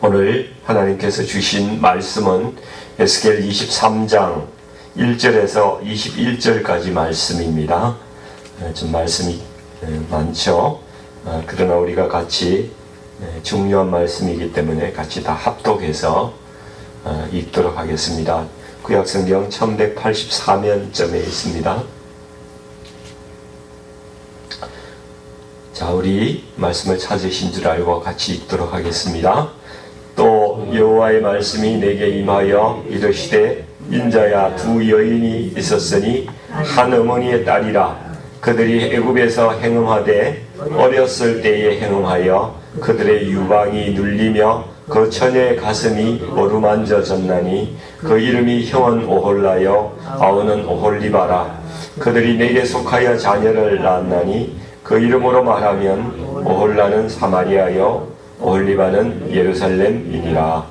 오늘 하나님께서 주신 말씀은 에스겔 23장 1절에서 21절까지 말씀입니다. 좀 말씀이 많죠. 그러나 우리가 같이 중요한 말씀이기 때문에 같이 다 합독해서 읽도록 하겠습니다. 구약성경 1184면점에 있습니다. 자, 우리 말씀을 찾으신 줄 알고 같이 읽도록 하겠습니다. 또 여호와의 말씀이 내게 임하여 이르시되 인자야, 두 여인이 있었으니 한 어머니의 딸이라. 그들이 애굽에서 행음하되 어렸을 때에 행음하여 그들의 유방이 눌리며 그 처녀의 가슴이 어루만져졌나니 그 이름이 형은 오홀라요 아우는 오홀리바라. 그들이 내게 속하여 자녀를 낳았나니 그 이름으로 말하면 오홀라는 사마리아요 오홀리바는 예루살렘이니라.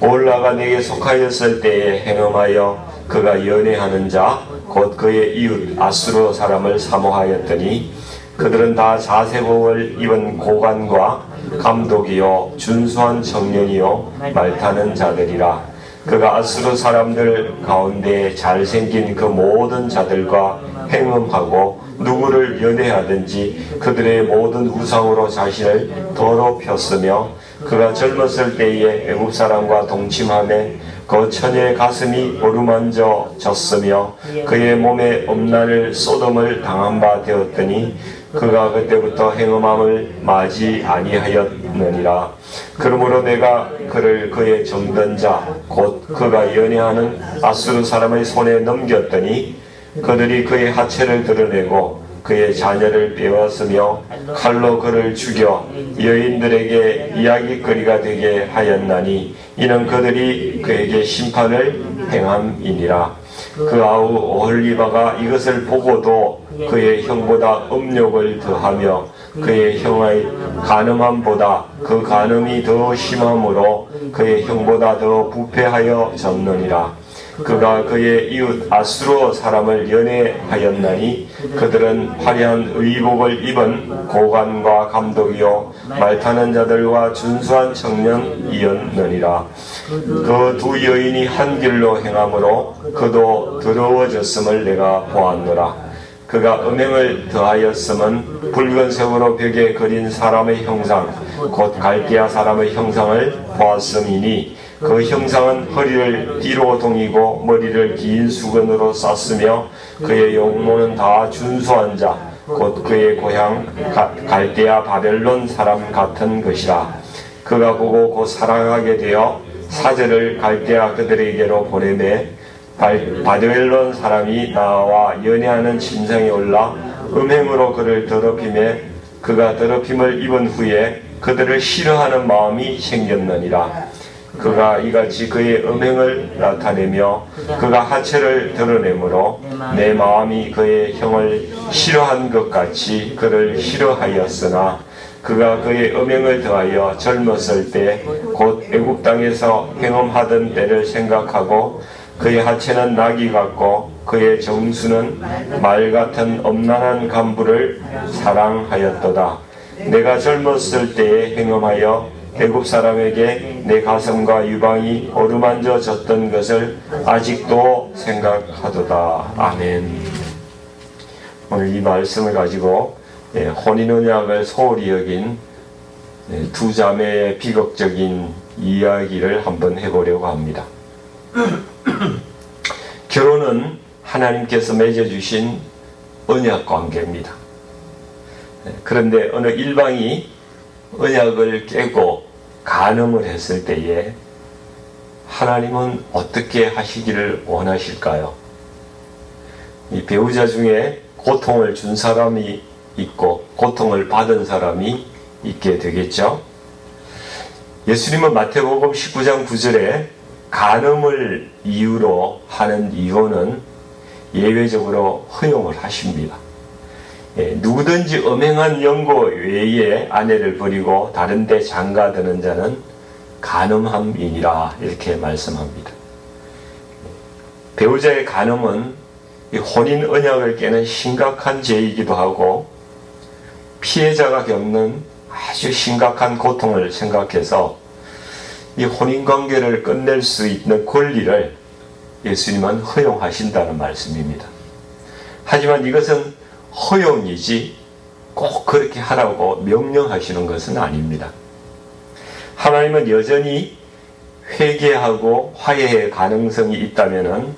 오홀라가 내게 속하였을 때에 행음하여 그가 연애하는 자 곧 그의 이웃 아수르 사람을 사모하였더니 그들은 다 자세복을 입은 고관과 감독이요 준수한 청년이요 말타는 자들이라. 그가 아수르 사람들 가운데 잘생긴 그 모든 자들과 행음하고 누구를 연애하든지 그들의 모든 우상으로 자신을 더럽혔으며 그가 젊었을 때에 애굽 사람과 동침하며 그 처녀의 가슴이 어루만져졌으며 그의 몸에 음란을 소돔을 당한 바 되었더니 그가 그때부터 행음함을 맞이 아니하였느니라. 그러므로 내가 그를 그의 정든 자 곧 그가 연애하는 아수르 사람의 손에 넘겼더니 그들이 그의 하체를 드러내고 그의 자녀를 빼앗으며 칼로 그를 죽여 여인들에게 이야깃거리가 되게 하였나니 이는 그들이 그에게 심판을 행함이니라. 그 아우 오홀리바가 이것을 보고도 그의 형보다 음욕을 더하며 그의 형의 간음함보다 그 간음이 더 심함으로 그의 형보다 더 부패하여 졌느니라. 그가 그의 이웃 아수르 사람을 연애하였나니 그들은 화려한 의복을 입은 고관과 감독이요 말타는 자들과 준수한 청년이었느니라. 그 두 여인이 한 길로 행함으로 그도 더러워졌음을 내가 보았노라. 그가 음행을 더하였음은 붉은색으로 벽에 그린 사람의 형상 곧 갈대아 사람의 형상을 보았음이니 그 형상은 허리를 띠로 동이고 머리를 긴 수건으로 쌌으며 그의 용모는 다 준수한 자 곧 그의 고향 갈대아 바벨론 사람 같은 것이라. 그가 보고 곧 사랑하게 되어 사절을 갈대아 그들에게로 보내매 바벨론 사람이 나와 연애하는 침상에 올라 음행으로 그를 더럽히매 그가 더럽힘을 입은 후에 그들을 싫어하는 마음이 생겼느니라. 그가 이같이 그의 음행을 나타내며 그가 하체를 드러내므로 내 마음이 그의 형을 싫어한 것 같이 그를 싫어하였으나 그가 그의 음행을 더하여 젊었을 때 곧 애굽 땅에서 행음하던 때를 생각하고 그의 하체는 나귀 같고 그의 정수는 말 같은 엄란한 간부를 사랑하였도다. 내가 젊었을 때에 행음하여 애굽 사람에게 내 가슴과 유방이 어루만져졌던 것을 아직도 생각하도다. 아멘. 오늘 이 말씀을 가지고 혼인언약을 소홀히 여긴 두 자매의 비극적인 이야기를 한번 해보려고 합니다. 결혼은 하나님께서 맺어주신 언약 관계입니다. 그런데 어느 일방이 언약을 깨고 간음을 했을 때에 하나님은 어떻게 하시기를 원하실까요? 이 배우자 중에 고통을 준 사람이 있고 고통을 받은 사람이 있게 되겠죠. 예수님은 마태복음 19장 9절에 간음을 이유로 하는 이혼은 예외적으로 허용을 하십니다. 누구든지 음행한 연고 외에 아내를 버리고 다른 데 장가드는 자는 간음함이니라 이렇게 말씀합니다. 배우자의 간음은 혼인 언약을 깨는 심각한 죄이기도 하고 피해자가 겪는 아주 심각한 고통을 생각해서 이 혼인관계를 끝낼 수 있는 권리를 예수님은 허용하신다는 말씀입니다. 하지만 이것은 허용이지 꼭 그렇게 하라고 명령하시는 것은 아닙니다. 하나님은 여전히 회개하고 화해의 가능성이 있다면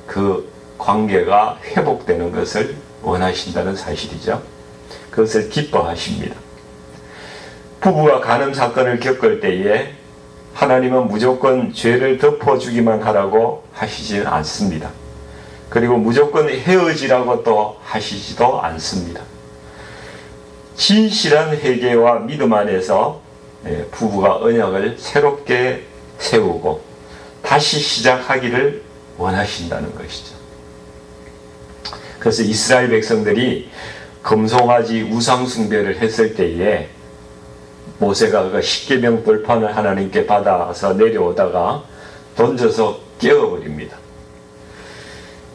그 관계가 회복되는 것을 원하신다는 사실이죠. 그것을 기뻐하십니다. 부부가 간음 사건을 겪을 때에 하나님은 무조건 죄를 덮어주기만 하라고 하시지는 않습니다. 그리고 무조건 헤어지라고 또 하시지도 않습니다. 진실한 회개와 믿음 안에서 부부가 언약을 새롭게 세우고 다시 시작하기를 원하신다는 것이죠. 그래서 이스라엘 백성들이 금송아지 우상숭배를 했을 때에 모세가 그 십계명 돌판을 하나님께 받아서 내려오다가 던져서 깨어버립니다.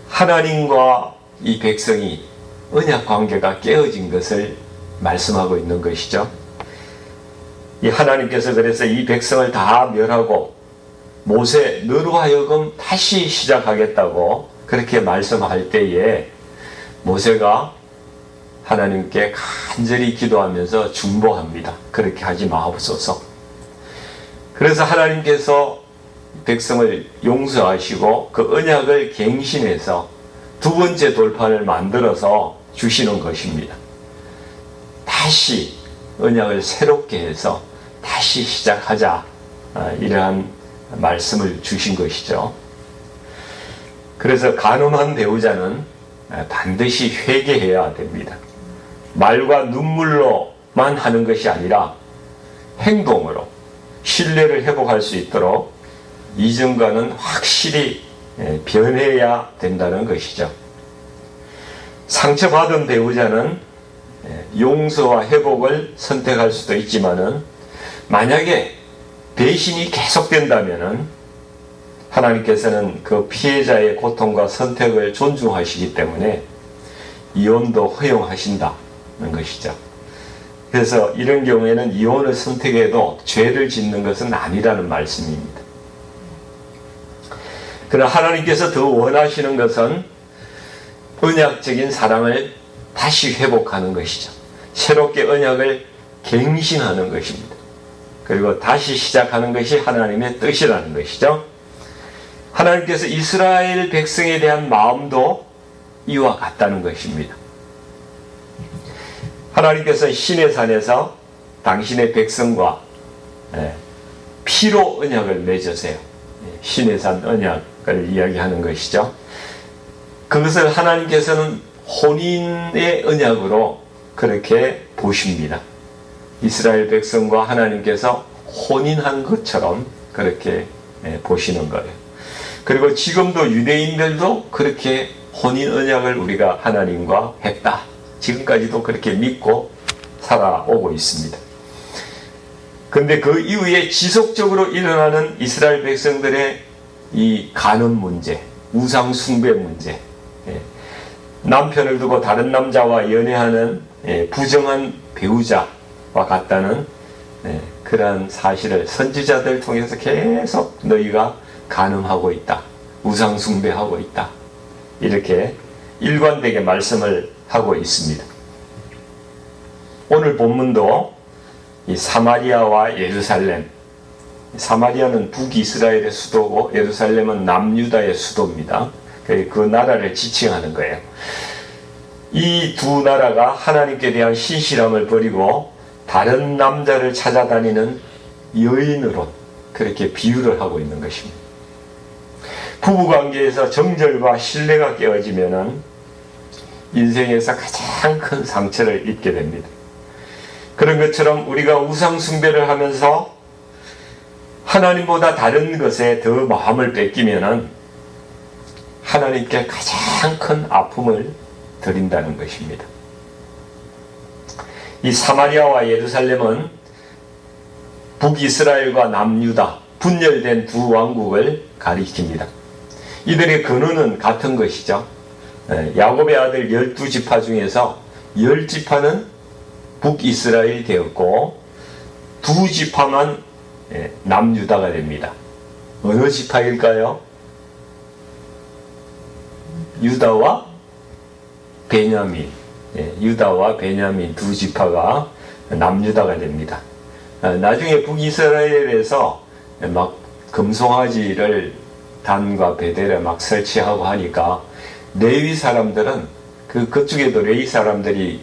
하나님과 이 백성이 언약 관계가 깨어진 것을 말씀하고 있는 것이죠. 이 하나님께서 그래서 이 백성을 다 멸하고 모세 너로 하여금 다시 시작하겠다고 그렇게 말씀할 때에 모세가 하나님께 간절히 기도하면서 중보합니다. 그렇게 하지 마옵소서. 그래서 하나님께서 백성을 용서하시고 그 언약을 갱신해서 두 번째 돌판을 만들어서 주시는 것입니다. 다시 언약을 새롭게 해서 다시 시작하자, 이러한 말씀을 주신 것이죠. 그래서 간음한 배우자는 반드시 회개해야 됩니다. 말과 눈물로만 하는 것이 아니라 행동으로 신뢰를 회복할 수 있도록 이전과는 확실히 변해야 된다는 것이죠. 상처받은 배우자는 용서와 회복을 선택할 수도 있지만은 만약에 배신이 계속된다면은 하나님께서는 그 피해자의 고통과 선택을 존중하시기 때문에 이혼도 허용하신다는 것이죠. 그래서 이런 경우에는 이혼을 선택해도 죄를 짓는 것은 아니라는 말씀입니다. 그러나 하나님께서 더 원하시는 것은 언약적인 사랑을 다시 회복하는 것이죠. 새롭게 언약을 갱신하는 것입니다. 그리고 다시 시작하는 것이 하나님의 뜻이라는 것이죠. 하나님께서 이스라엘 백성에 대한 마음도 이와 같다는 것입니다. 하나님께서 시내산에서 당신의 백성과 피로 언약을 맺으세요. 시내산 언약을 이야기하는 것이죠. 그것을 하나님께서는 혼인의 언약으로 그렇게 보십니다. 이스라엘 백성과 하나님께서 혼인한 것처럼 그렇게 보시는 거예요. 그리고 지금도 유대인들도 그렇게 혼인 언약을 우리가 하나님과 했다. 지금까지도 그렇게 믿고 살아오고 있습니다. 그런데 그 이후에 지속적으로 일어나는 이스라엘 백성들의 이 간음 문제, 우상 숭배 문제, 남편을 두고 다른 남자와 연애하는 부정한 배우자와 같다는 그러한 사실을 선지자들 통해서 계속 너희가 간음하고 있다, 우상 숭배하고 있다, 이렇게 일관되게 말씀을 하고 있습니다. 오늘 본문도 이 사마리아와 예루살렘, 사마리아는 북이스라엘의 수도고 예루살렘은 남유다의 수도입니다. 그 나라를 지칭하는 거예요. 이 두 나라가 하나님께 대한 신실함을 버리고 다른 남자를 찾아다니는 여인으로 그렇게 비유를 하고 있는 것입니다. 부부관계에서 정절과 신뢰가 깨어지면은 인생에서 가장 큰 상처를 입게 됩니다. 그런 것처럼 우리가 우상 숭배를 하면서 하나님보다 다른 것에 더 마음을 뺏기면은 하나님께 가장 큰 아픔을 드린다는 것입니다. 이 사마리아와 예루살렘은 북이스라엘과 남유다, 분열된 두 왕국을 가리킵니다. 이들의 근원은 같은 것이죠. 야곱의 아들 12지파 중에서 10지파는 북이스라엘이 되었고 2지파만 남유다가 됩니다. 어느 지파일까요? 유다와 베냐민. 유다와 베냐민 두 지파가 남유다가 됩니다. 나중에 북이스라엘에서 막 금송아지를 단과 베델에 막 설치하고 하니까 레위 사람들은 그쪽에도 레위 사람들이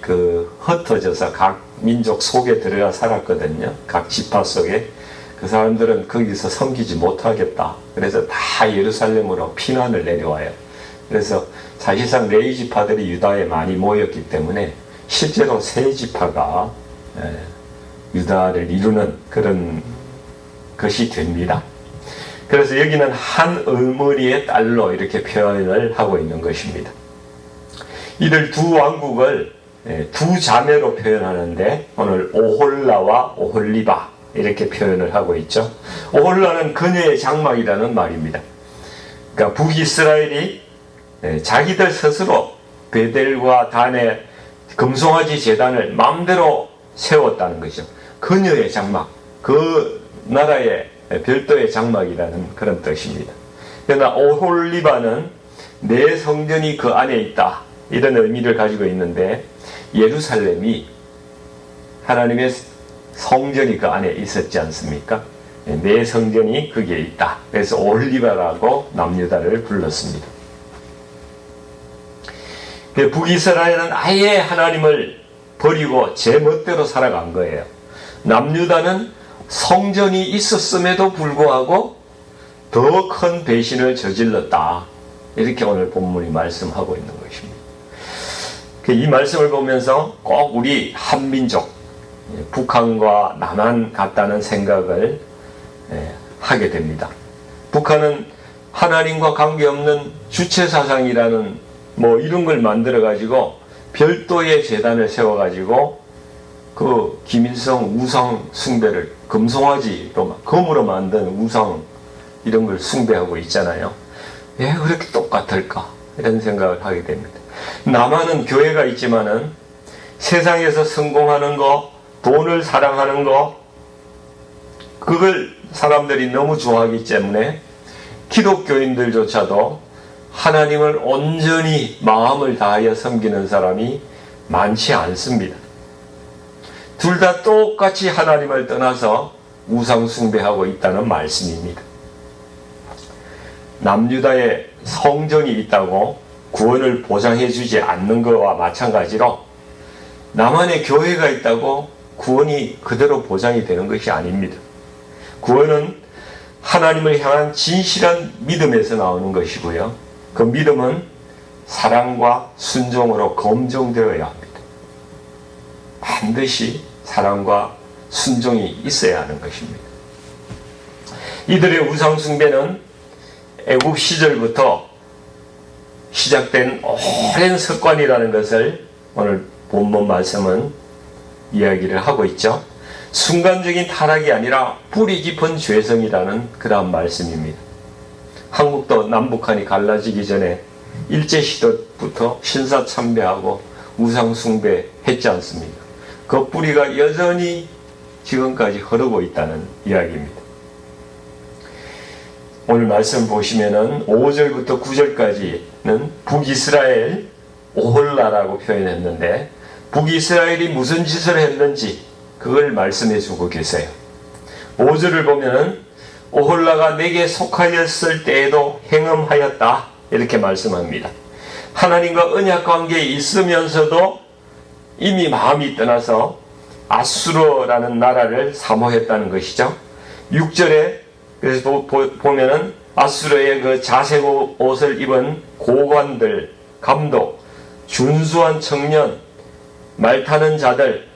흩어져서 각 민족 속에 들어가 살았거든요. 각 지파 속에. 그 사람들은 거기서 섬기지 못하겠다. 그래서 다 예루살렘으로 피난을 내려와요. 그래서 사실상 레위 지파들이 유다에 많이 모였기 때문에 실제로 세 지파가 유다를 이루는 그런 것이 됩니다. 그래서 여기는 한 어머니의 딸로 이렇게 표현을 하고 있는 것입니다. 이들 두 왕국을 두 자매로 표현하는데 오늘 오홀라와 오홀리바 이렇게 표현을 하고 있죠. 오홀라는 그녀의 장막이라는 말입니다. 그러니까 북이스라엘이 자기들 스스로 베델과 단의 금송아지 제단을 마음대로 세웠다는 것이죠. 그녀의 장막, 그 나라의 별도의 장막이라는 그런 뜻입니다. 그러나 오홀리바는 내 성전이 그 안에 있다, 이런 의미를 가지고 있는데 예루살렘이 하나님의 성전이 그 안에 있었지 않습니까? 내 성전이 거기에 있다. 그래서 오홀리바라고 남유다를 불렀습니다. 북이스라엘은 아예 하나님을 버리고 제 멋대로 살아간 거예요. 남유다는 성전이 있었음에도 불구하고 더 큰 배신을 저질렀다. 이렇게 오늘 본문이 말씀하고 있는 것입니다. 이 말씀을 보면서 꼭 우리 한민족, 북한과 남한 같다는 생각을 하게 됩니다. 북한은 하나님과 관계없는 주체사상이라는 이런 걸 만들어 가지고 별도의 재단을 세워 가지고 그 김일성 우상 숭배를 금송아지로 금으로 만든 우상 이런 걸 숭배하고 있잖아요. 왜 그렇게 똑같을까? 이런 생각을 하게 됩니다. 남한은 교회가 있지만은 세상에서 성공하는 거, 돈을 사랑하는 거, 그걸 사람들이 너무 좋아하기 때문에 기독교인들조차도 하나님을 온전히 마음을 다하여 섬기는 사람이 많지 않습니다. 둘 다 똑같이 하나님을 떠나서 우상 숭배하고 있다는 말씀입니다. 남유다에 성전이 있다고 구원을 보장해 주지 않는 것과 마찬가지로 남한에 교회가 있다고 구원이 그대로 보장이 되는 것이 아닙니다. 구원은 하나님을 향한 진실한 믿음에서 나오는 것이고요. 그 믿음은 사랑과 순종으로 검증되어야 합니다. 반드시 사랑과 순종이 있어야 하는 것입니다. 이들의 우상 숭배는 애굽 시절부터 시작된 오랜 습관이라는 것을 오늘 본문 말씀은 이야기를 하고 있죠. 순간적인 타락이 아니라 뿌리 깊은 죄성이라는 그러한 말씀입니다. 한국도 남북한이 갈라지기 전에 일제시대부터 신사참배하고 우상숭배 했지 않습니까? 그 뿌리가 여전히 지금까지 흐르고 있다는 이야기입니다. 오늘 말씀 보시면은 5절부터 9절까지는 북이스라엘 오홀라라고 표현했는데 북이스라엘이 무슨 짓을 했는지 그걸 말씀해 주고 계세요. 5절을 보면은 오홀라가 내게 속하였을 때에도 행음하였다 이렇게 말씀합니다. 하나님과 언약 관계에 있으면서도 이미 마음이 떠나서 아수르라는 나라를 사모했다는 것이죠. 6절에 그래서 보면은 아수르의 그 자색 옷을 입은 고관들, 감독, 준수한 청년, 말 타는 자들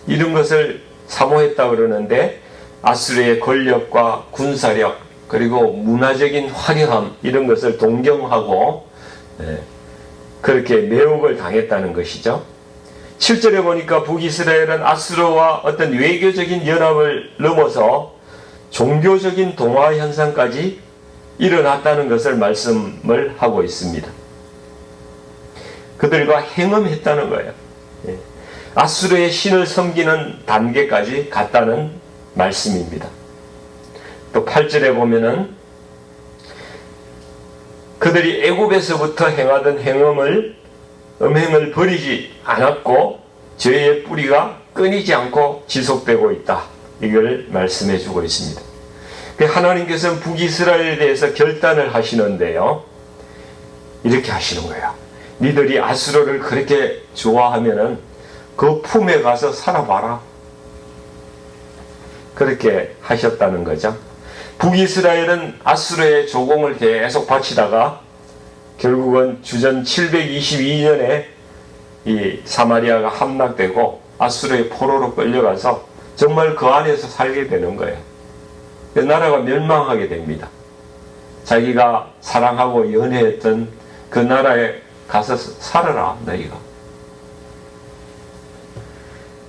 이런 것을 사모했다고 그러는데 아수르의 권력과 군사력 그리고 문화적인 화려함 이런 것을 동경하고 그렇게 매혹을 당했다는 것이죠. 7절에 보니까 북이스라엘은 아수르와 어떤 외교적인 연합을 넘어서 종교적인 동화 현상까지 일어났다는 것을 말씀을 하고 있습니다. 그들과 행음했다는 거예요. 아수르의 신을 섬기는 단계까지 갔다는 말씀입니다. 또 8절에 보면은 그들이 애굽에서부터 행하던 음행을 버리지 않았고 죄의 뿌리가 끊이지 않고 지속되고 있다. 이걸 말씀해 주고 있습니다. 하나님께서는 북이스라엘에 대해서 결단을 하시는데요. 이렇게 하시는 거예요. 니들이 아수르를 그렇게 좋아하면은 그 품에 가서 살아봐라. 그렇게 하셨다는 거죠. 북이스라엘은 아수르의 조공을 계속 바치다가 결국은 주전 722년에 이 사마리아가 함락되고 아수르의 포로로 끌려가서 정말 그 안에서 살게 되는 거예요. 그 나라가 멸망하게 됩니다. 자기가 사랑하고 연애했던 그 나라에 가서 살아라, 너희가.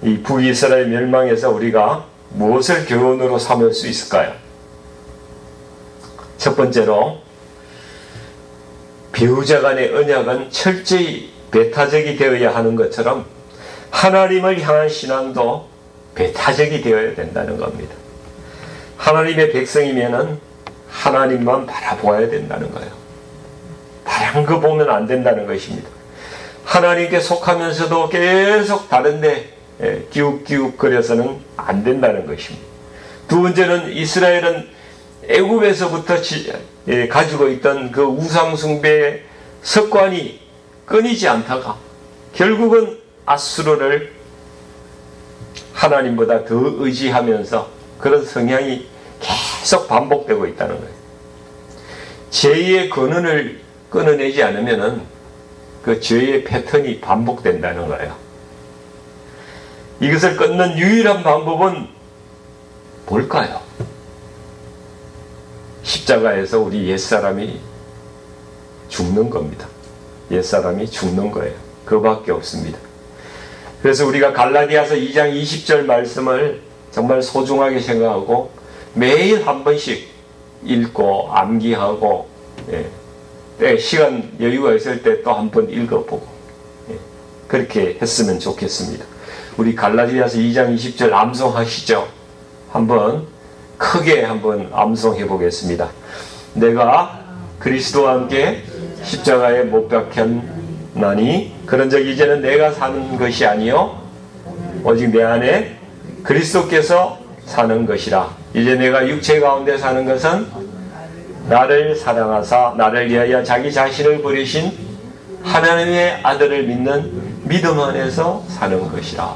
이 북이스라엘 멸망에서 우리가 무엇을 교훈으로 삼을 수 있을까요? 첫 번째로, 배우자 간의 언약은 철저히 배타적이 되어야 하는 것처럼 하나님을 향한 신앙도 배타적이 되어야 된다는 겁니다. 하나님의 백성이면은 하나님만 바라보아야 된다는 거예요. 다른 거 보면 안 된다는 것입니다. 하나님께 속하면서도 계속 다른데 기웃기웃거려서는 안 된다는 것입니다. 두 번째는 이스라엘은 애굽에서부터 가지고 있던 그 우상숭배의 습관이 끊이지 않다가 결국은 아수르를 하나님보다 더 의지하면서 그런 성향이 계속 반복되고 있다는 거예요. 죄의 근원을 끊어내지 않으면은 그 죄의 패턴이 반복된다는 거예요. 이것을 끊는 유일한 방법은 뭘까요? 십자가에서 우리 옛사람이 죽는 겁니다. 옛사람이 죽는 거예요. 그거밖에 없습니다. 그래서 우리가 갈라디아서 2장 20절 말씀을 정말 소중하게 생각하고 매일 한 번씩 읽고 암기하고 시간 여유가 있을 때 또 한 번 읽어보고 그렇게 했으면 좋겠습니다. 우리 갈라디아서 2장 20절 암송하시죠? 한번 크게 한번 암송해 보겠습니다. 내가 그리스도와 함께 십자가에 못 박혔나니 그런즉 이제는 내가 사는 것이 아니요 오직 내 안에 그리스도께서 사는 것이라. 이제 내가 육체 가운데 사는 것은 나를 사랑하사 나를 위하여 자기 자신을 버리신 하나님의 아들을 믿는 믿음 안에서 사는 것이라.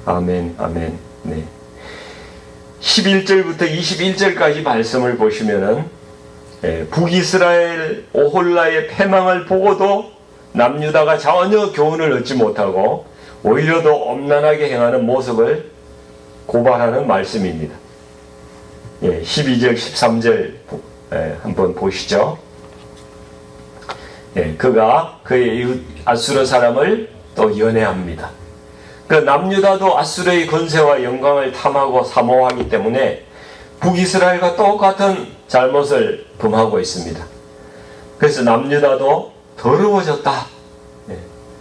아멘, 아멘. 네. 11절부터 21절까지 말씀을 보시면은 북이스라엘 오홀라의 패망을 보고도 남유다가 전혀 교훈을 얻지 못하고 오히려 더 엄난하게 행하는 모습을 고발하는 말씀입니다. 12절, 13절 한번 보시죠. 그가 그의 이웃 아수르 사람을 또 연애합니다. 그 남유다도 아수르의 권세와 영광을 탐하고 사모하기 때문에 북이스라엘과 똑같은 잘못을 범하고 있습니다. 그래서 남유다도 더러워졌다.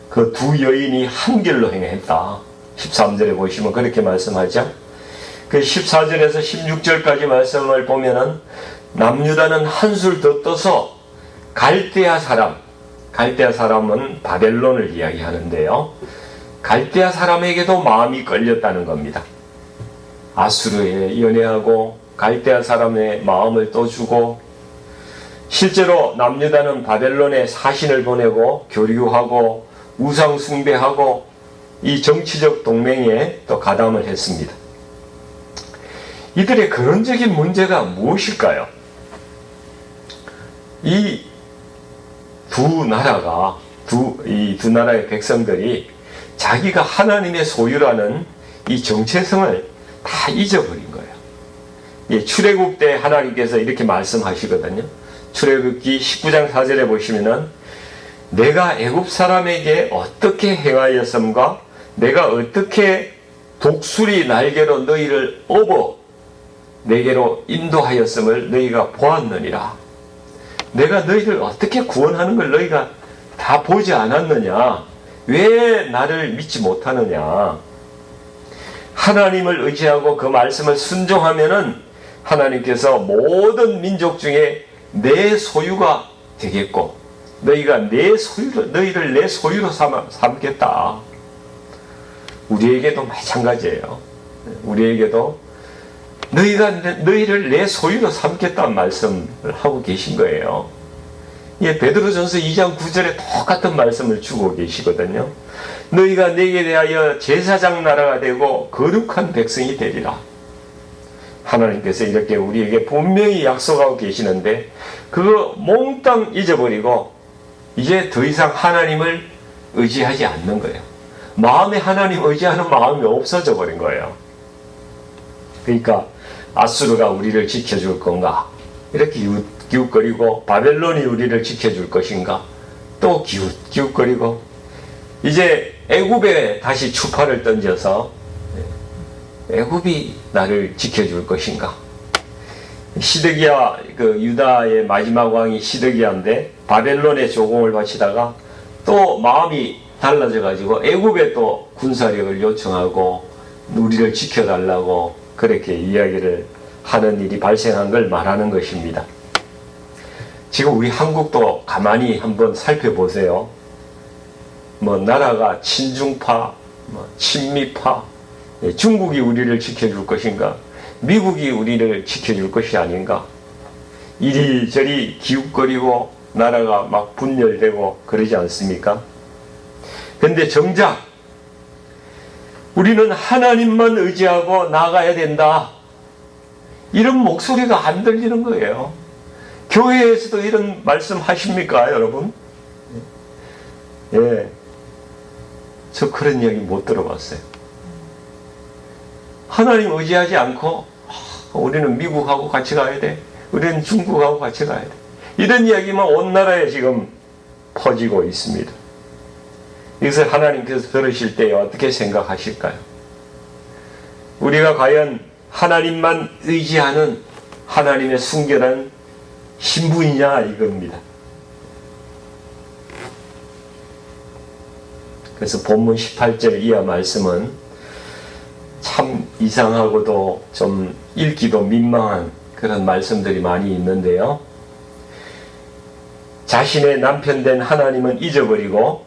그 두 여인이 한결로 행했다. 13절에 보시면 그렇게 말씀하죠. 그 14절에서 16절까지 말씀을 보면은 남유다는 한술 더 떠서 갈대아 사람은 바벨론을 이야기하는데요. 갈대아 사람에게도 마음이 끌렸다는 겁니다. 아수르에 연애하고 갈대아 사람의 마음을 또 주고 실제로 남유다는 바벨론에 사신을 보내고 교류하고 우상 숭배하고 이 정치적 동맹에 또 가담을 했습니다. 이들의 근원적인 문제가 무엇일까요? 이 두 나라의 백성들이 자기가 하나님의 소유라는 이 정체성을 다 잊어버린 거예요. 출애굽 때 하나님께서 이렇게 말씀하시거든요. 출애굽기 19장 4절에 보시면은 내가 애굽 사람에게 어떻게 행하였음과 내가 어떻게 독수리 날개로 너희를 업어 내게로 인도하였음을 너희가 보았느니라. 내가 너희를 어떻게 구원하는 걸 너희가 다 보지 않았느냐? 왜 나를 믿지 못하느냐? 하나님을 의지하고 그 말씀을 순종하면은 하나님께서 모든 민족 중에 내 소유가 되겠고 너희가 너희를 내 소유로 삼겠다. 우리에게도 마찬가지예요. 우리에게도 너희를 내 소유로 삼겠다는 말씀을 하고 계신 거예요. 예, 베드로전서 2장 9절에 똑같은 말씀을 주고 계시거든요. 너희가 내게 대하여 제사장 나라가 되고 거룩한 백성이 되리라. 하나님께서 이렇게 우리에게 분명히 약속하고 계시는데 그거 몽땅 잊어버리고 이제 더 이상 하나님을 의지하지 않는 거예요. 마음에 하나님 의지하는 마음이 없어져 버린 거예요. 그러니까 아수르가 우리를 지켜줄 건가? 이렇게 기웃거리고 바벨론이 우리를 지켜줄 것인가? 또 기웃거리고 이제 애굽에 다시 추파를 던져서 애굽이 나를 지켜줄 것인가? 시드기야, 유다의 마지막 왕이 시드기야인데 바벨론에 조공을 바치다가 또 마음이 달라져 가지고 애굽에 또 군사력을 요청하고 우리를 지켜달라고 그렇게 이야기를 하는 일이 발생한 걸 말하는 것입니다. 지금 우리 한국도 가만히 한번 살펴보세요. 나라가 친중파, 친미파, 중국이 우리를 지켜줄 것인가? 미국이 우리를 지켜줄 것이 아닌가? 이리저리 기웃거리고 나라가 막 분열되고 그러지 않습니까? 근데 정작 우리는 하나님만 의지하고 나가야 된다. 이런 목소리가 안 들리는 거예요. 교회에서도 이런 말씀 하십니까, 여러분? 예. 저 그런 이야기 못 들어봤어요. 하나님 의지하지 않고 우리는 미국하고 같이 가야 돼. 우리는 중국하고 같이 가야 돼. 이런 이야기만 온 나라에 지금 퍼지고 있습니다. 이것을 하나님께서 들으실 때 어떻게 생각하실까요? 우리가 과연 하나님만 의지하는 하나님의 순결한 신부이냐 이겁니다. 그래서 본문 18절 이하 말씀은 참 이상하고도 좀 읽기도 민망한 그런 말씀들이 많이 있는데요. 자신의 남편 된 하나님은 잊어버리고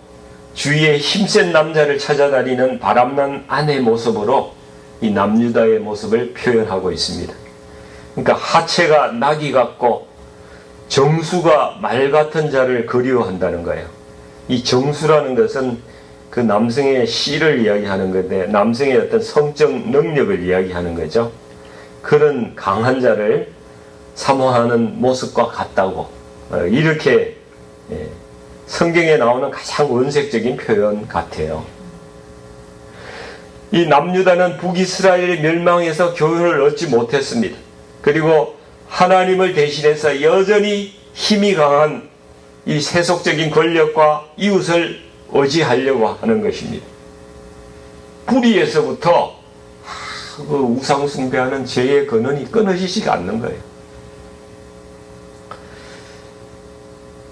주위에 힘센 남자를 찾아다니는 바람난 아내 모습으로 이 남유다의 모습을 표현하고 있습니다. 그러니까 하체가 나귀 같고 정수가 말 같은 자를 그리워한다는 거예요. 이 정수라는 것은 그 남성의 씨를 이야기하는 건데 남성의 어떤 성적 능력을 이야기하는 거죠. 그런 강한 자를 사모하는 모습과 같다고 이렇게 성경에 나오는 가장 원색적인 표현 같아요. 이 남유다는 북이스라엘의 멸망에서 교훈을 얻지 못했습니다. 그리고 하나님을 대신해서 여전히 힘이 강한 이 세속적인 권력과 이웃을 의지하려고 하는 것입니다. 뿌리에서부터 그 우상 숭배하는 죄의 근원이 끊어지지가 않는 거예요.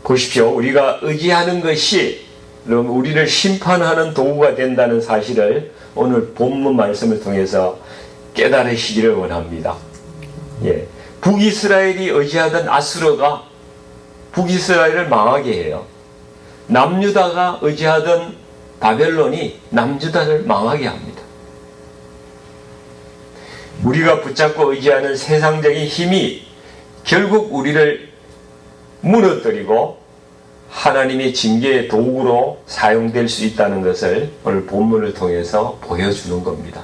보십시오. 우리가 의지하는 것이 우리를 심판하는 도구가 된다는 사실을 오늘 본문 말씀을 통해서 깨달으시기를 원합니다. 예. 북이스라엘이 의지하던 아수르가 북이스라엘을 망하게 해요. 남유다가 의지하던 바벨론이 남유다를 망하게 합니다. 우리가 붙잡고 의지하는 세상적인 힘이 결국 우리를 무너뜨리고 하나님의 징계의 도구로 사용될 수 있다는 것을 오늘 본문을 통해서 보여주는 겁니다.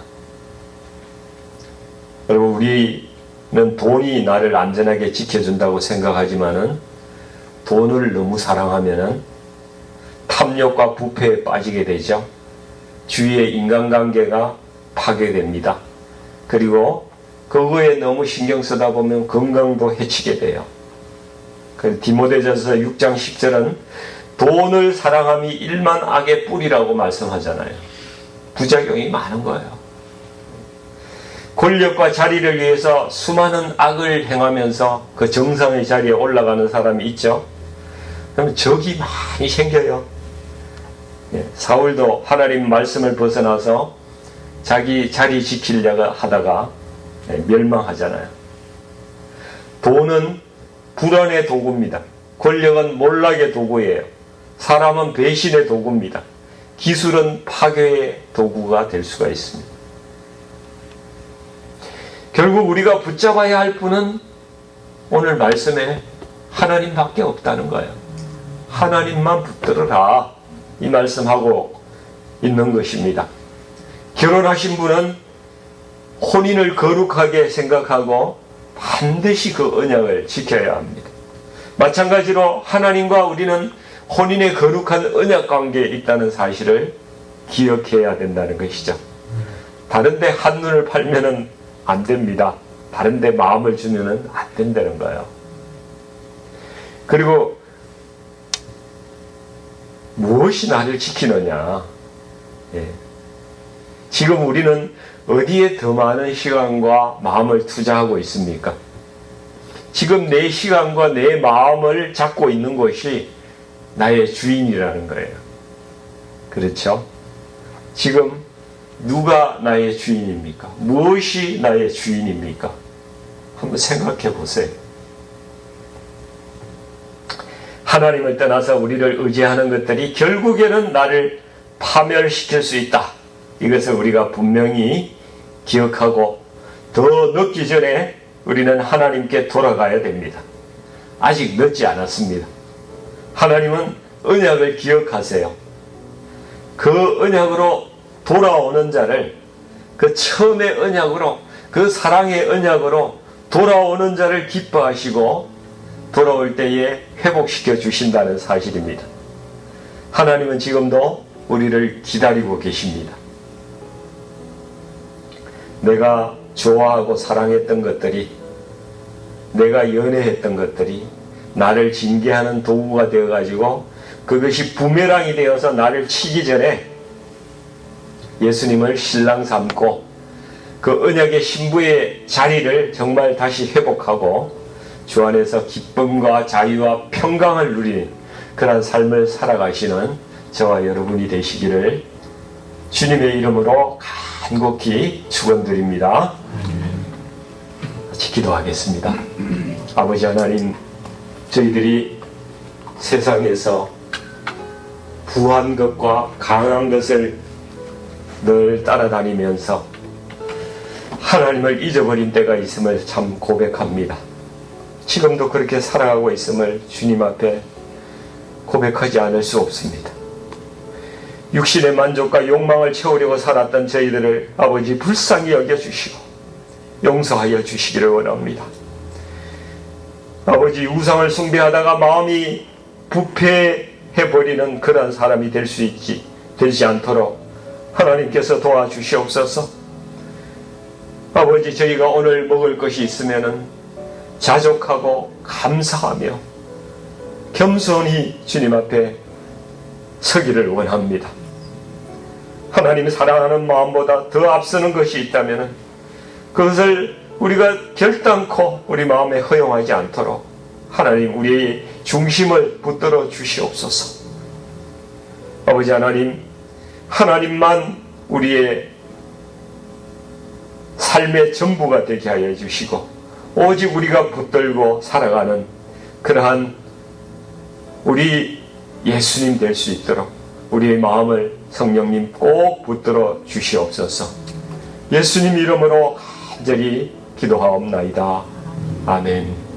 여러분, 우리는 돈이 나를 안전하게 지켜준다고 생각하지만은 돈을 너무 사랑하면은 탐욕과 부패에 빠지게 되죠. 주위의 인간관계가 파괴됩니다. 그리고 그거에 너무 신경 쓰다 보면 건강도 해치게 돼요. 디모데전서 6장 10절은 돈을 사랑함이 일만 악의 뿌리라고 말씀하잖아요. 부작용이 많은 거예요. 권력과 자리를 위해서 수많은 악을 행하면서 그 정상의 자리에 올라가는 사람이 있죠. 그러면 적이 많이 생겨요. 사울도 하나님 말씀을 벗어나서 자기 자리 지키려고 하다가 멸망하잖아요. 돈은 불안의 도구입니다. 권력은 몰락의 도구예요. 사람은 배신의 도구입니다. 기술은 파괴의 도구가 될 수가 있습니다. 결국 우리가 붙잡아야 할 분은 오늘 말씀에 하나님밖에 없다는 거예요. 하나님만 붙들어라, 이 말씀하고 있는 것입니다. 결혼하신 분은 혼인을 거룩하게 생각하고 반드시 그 언약을 지켜야 합니다. 마찬가지로 하나님과 우리는 혼인의 거룩한 언약 관계에 있다는 사실을 기억해야 된다는 것이죠. 다른데 한눈을 팔면은 안 됩니다. 다른데 마음을 주면은 안 된다는 거예요. 그리고 무엇이 나를 지키느냐? 지금 우리는 어디에 더 많은 시간과 마음을 투자하고 있습니까? 지금 내 시간과 내 마음을 잡고 있는 것이 나의 주인이라는 거예요. 그렇죠? 지금 누가 나의 주인입니까? 무엇이 나의 주인입니까? 한번 생각해 보세요. 하나님을 떠나서 우리를 의지하는 것들이 결국에는 나를 파멸시킬 수 있다. 이것을 우리가 분명히 기억하고 더 늦기 전에 우리는 하나님께 돌아가야 됩니다. 아직 늦지 않았습니다. 하나님은 언약을 기억하세요. 그 언약으로 돌아오는 자를, 그 처음의 언약으로, 그 사랑의 언약으로 돌아오는 자를 기뻐하시고 돌아올 때에 회복시켜 주신다는 사실입니다. 하나님은 지금도 우리를 기다리고 계십니다. 내가 좋아하고 사랑했던 것들이, 내가 연애했던 것들이 나를 징계하는 도구가 되어가지고 그것이 부메랑이 되어서 나를 치기 전에 예수님을 신랑 삼고 그 언약의 신부의 자리를 정말 다시 회복하고 주 안에서 기쁨과 자유와 평강을 누리는 그런 삶을 살아가시는 저와 여러분이 되시기를 주님의 이름으로 간곡히 축원드립니다. 같이 기도하겠습니다. 아버지 하나님, 저희들이 세상에서 부한 것과 강한 것을 늘 따라다니면서 하나님을 잊어버린 때가 있음을 참 고백합니다. 지금도 그렇게 살아가고 있음을 주님 앞에 고백하지 않을 수 없습니다. 육신의 만족과 욕망을 채우려고 살았던 저희들을 아버지 불쌍히 여겨주시고 용서하여 주시기를 원합니다. 아버지, 우상을 숭배하다가 마음이 부패해버리는 그런 사람이 되지 않도록 하나님께서 도와주시옵소서. 아버지, 저희가 오늘 먹을 것이 있으면은 자족하고 감사하며 겸손히 주님 앞에 서기를 원합니다. 하나님 사랑하는 마음보다 더 앞서는 것이 있다면 그것을 우리가 결단코 우리 마음에 허용하지 않도록 하나님 우리의 중심을 붙들어 주시옵소서. 아버지 하나님, 하나님만 우리의 삶의 전부가 되게 하여 주시고 오직 우리가 붙들고 살아가는 그러한 우리 예수님 될 수 있도록 우리의 마음을 성령님 꼭 붙들어 주시옵소서. 예수님 이름으로 간절히 기도하옵나이다. 아멘.